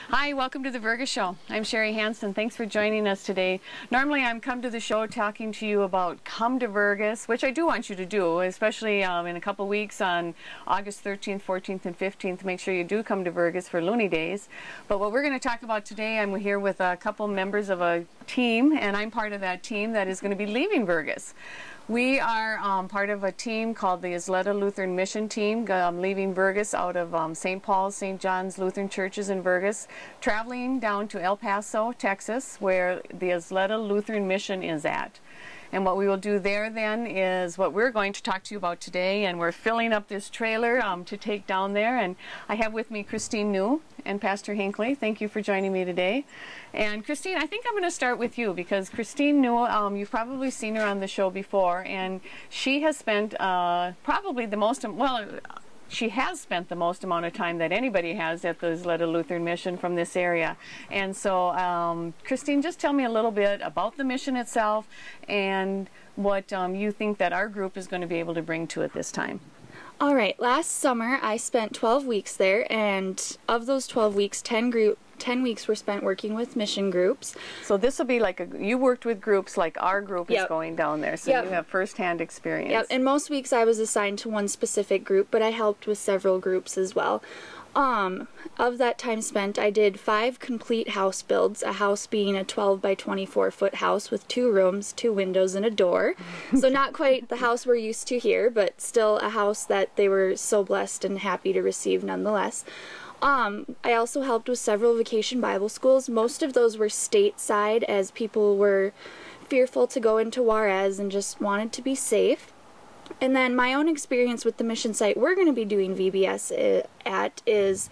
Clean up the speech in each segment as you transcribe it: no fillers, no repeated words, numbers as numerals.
Hi, welcome to the Vergas Show. I'm Sherry Hansen. Thanks for joining us today. Normally I'm come to the show talking to you about come to Vergas, which I do want you to do, especially in a couple weeks on August 13th, 14th, and 15th. Make sure you do come to Vergas for Looney Days. But what we're going to talk about today, I'm here with a couple members of a team, and I'm part of that team that is going to be leaving Vergas. We are part of a team called the Isleta Lutheran Mission Team, leaving Vergas out of St. Paul's, St. John's Lutheran Churches in Vergas, traveling down to El Paso, Texas, where the Isleta Lutheran Mission is at. And what we will do there then is what we're going to talk to you about today, and we're filling up this trailer to take down there. And I have with me Christine New and Pastor Hinckley. Thank you for joining me today. And Christine, I think I'm going to start with you because Christine New, you've probably seen her on the show before, and she has spent probably the most, well, she has spent the most amount of time that anybody has at the Isleta Lutheran Mission from this area. And so, Christine, just tell me a little bit about the mission itself and what you think that our group is going to be able to bring to it this time. All right, last summer I spent 12 weeks there, and of those 12 weeks, 10 weeks were spent working with mission groups. So this will be like you worked with groups like our group is going down there, so you have first-hand experience. Yep, and most weeks I was assigned to one specific group, but I helped with several groups as well. Of that time spent, I did 5 complete house builds, a house being a 12 by 24 foot house with 2 rooms, 2 windows, and a door. So not quite the house we're used to here, but still a house that they were so blessed and happy to receive nonetheless. I also helped with several vacation Bible schools. Most of those were stateside as people were fearful to go into Juarez and just wanted to be safe. And then my own experience with the mission site we're going to be doing VBS at is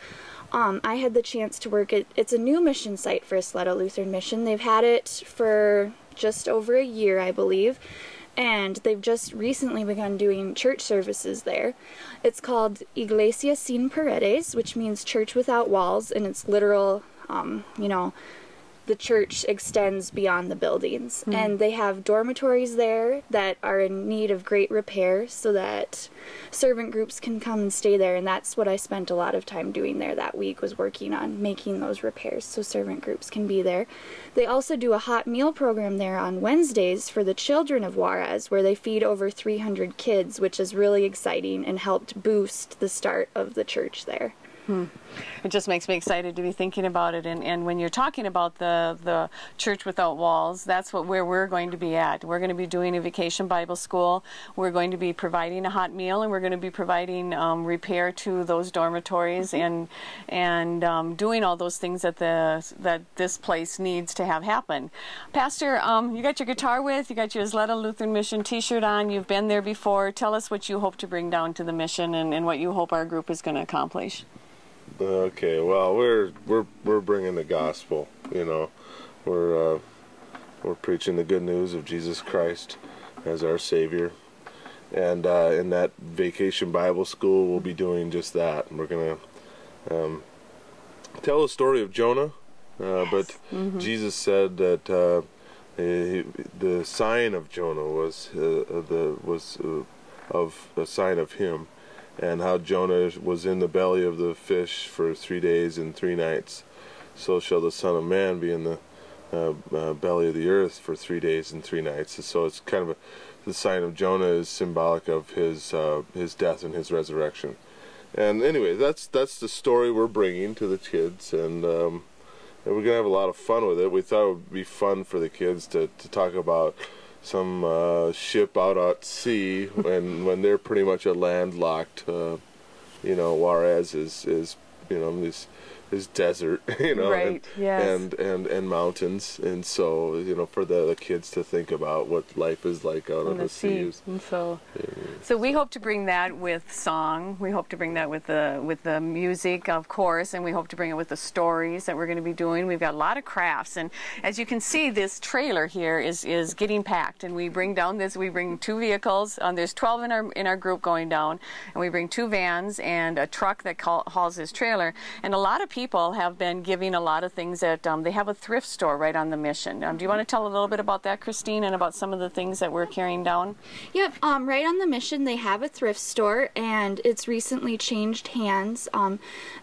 I had the chance to work at, it's a new mission site for Isleta Lutheran Mission. They've had it for just over a year, I believe, and they've just recently begun doing church services there. It's called Iglesia Sin Paredes, which means church without walls, and it's literal, you know, the church extends beyond the buildings. And they have dormitories there that are in need of great repair so that servant groups can come and stay there, and that's what I spent a lot of time doing there that week, was working on making those repairs so servant groups can be there. They also do a hot meal program there on Wednesdays for the children of Juarez, where they feed over 300 kids, which is really exciting and helped boost the start of the church there. It just makes me excited to be thinking about it, and when you're talking about the church without walls, that's where we're going to be at. We're going to be doing a vacation Bible school, we're going to be providing a hot meal, and we're going to be providing repair to those dormitories and doing all those things that this place needs to have happen. Pastor, you got your guitar with, you got your Isleta Lutheran Mission t-shirt on, you've been there before. Tell us what you hope to bring down to the mission and what you hope our group is going to accomplish. Okay, well, we're bringing the gospel. You know, we're preaching the good news of Jesus Christ as our Savior, and in that vacation Bible school, we'll be doing just that. We're gonna tell the story of Jonah, but Jesus said that the sign of Jonah was of a sign of Him. And how Jonah was in the belly of the fish for 3 days and 3 nights, so shall the Son of Man be in the belly of the earth for 3 days and 3 nights. And so it's kind of the sign of Jonah is symbolic of his death and his resurrection. And anyway, that's the story we're bringing to the kids, and we're gonna have a lot of fun with it. We thought it would be fun for the kids to talk about some ship out at sea when they're pretty much a landlocked, you know, Juarez is you know, is desert, you know, right, and mountains, and so, you know, for the kids to think about what life is like out on the seas. And so we hope to bring that with song. We hope to bring that with the music, of course, and we hope to bring it with the stories that we're going to be doing. We've got a lot of crafts, and as you can see, this trailer here is getting packed, and we bring 2 vehicles. There's 12 in our group going down, and we bring 2 vans and a truck that hauls this trailer, and a lot of people people have been giving a lot of things that they have a thrift store right on the mission. Do you want to tell a little bit about that, Christine, and about some of the things that we're carrying down? Yep, right on the mission they have a thrift store, and it's recently changed hands.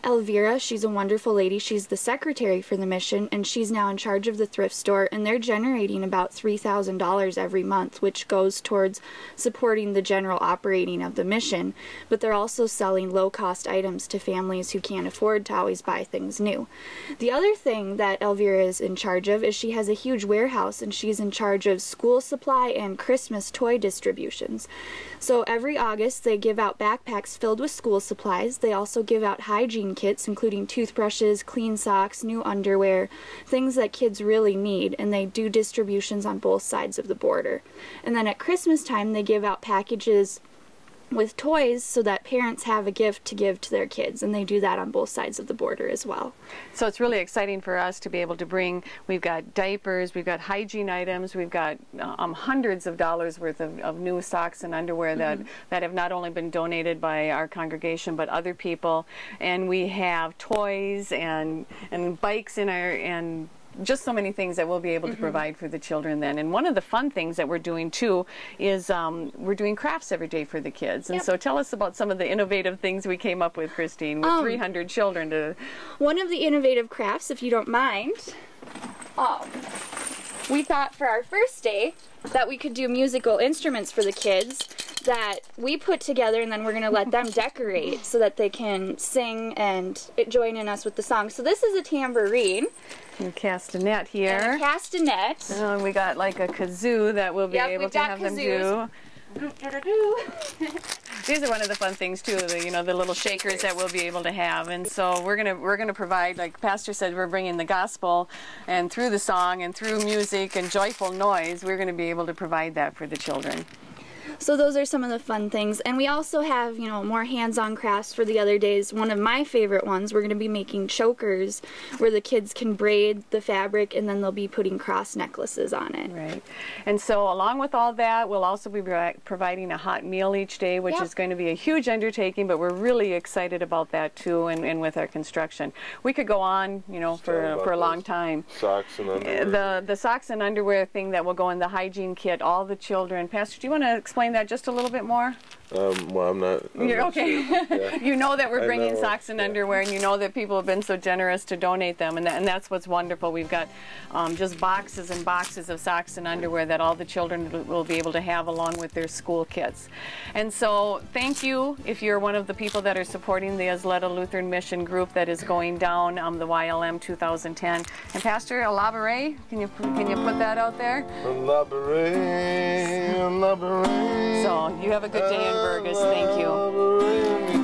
Elvira, she's a wonderful lady. She's the secretary for the mission, and she's now in charge of the thrift store, and they're generating about $3,000 every month, which goes towards supporting the general operating of the mission, but they're also selling low-cost items to families who can't afford to always buy things new. The other thing that Elvira is in charge of is she has a huge warehouse, and she's in charge of school supply and Christmas toy distributions. So every August they give out backpacks filled with school supplies. They also give out hygiene kits, including toothbrushes, clean socks, new underwear, things that kids really need, and they do distributions on both sides of the border. And then at Christmas time they give out packages with toys so that parents have a gift to give to their kids, and they do that on both sides of the border as well. So it's really exciting for us to be able to bring, we've got diapers, we've got hygiene items, we've got hundreds of dollars worth of new socks and underwear that have not only been donated by our congregation but other people, and we have toys and bikes in our, and just so many things that we'll be able to provide for the children then. And one of the fun things that we're doing too is we're doing crafts every day for the kids. And so tell us about some of the innovative things we came up with, Christine, with 300 children to... One of the innovative crafts, if you don't mind, we thought for our first day that we could do musical instruments for the kids that we put together, and then we're going to let them decorate so that they can sing and join in us with the song. So this is a tambourine. And castanet here. And a castanet. And we got like a kazoo that we'll be able to have them do. These are one of the fun things too, you know, the little shakers that we'll be able to have. And so we're gonna provide, like Pastor said, we're bringing the gospel, and through the song and through music and joyful noise, we're going to be able to provide that for the children. So those are some of the fun things. And we also have, you know, more hands-on crafts for the other days. One of my favorite ones, we're going to be making chokers where the kids can braid the fabric, and then they'll be putting cross necklaces on it. Right. And so along with all that, we'll also be providing a hot meal each day, which is going to be a huge undertaking, but we're really excited about that too, and with our construction. We could go on, you know, for a long time. Socks and underwear. The socks and underwear thing that will go in the hygiene kit, all the children. Pastor, do you want to explain that just a little bit more? Well, I'm not. You're okay. Sure. Yeah. You know that we're bringing socks and underwear, and you know that people have been so generous to donate them, and that's what's wonderful. We've got just boxes and boxes of socks and underwear that all the children will be able to have along with their school kits. And so thank you if you're one of the people that are supporting the Isleta Lutheran Mission group that is going down the YLM 2010. And Pastor, elaborate. Can you put that out there? Elaborate, elaborate. So you have a good day in Vergas. Thank you.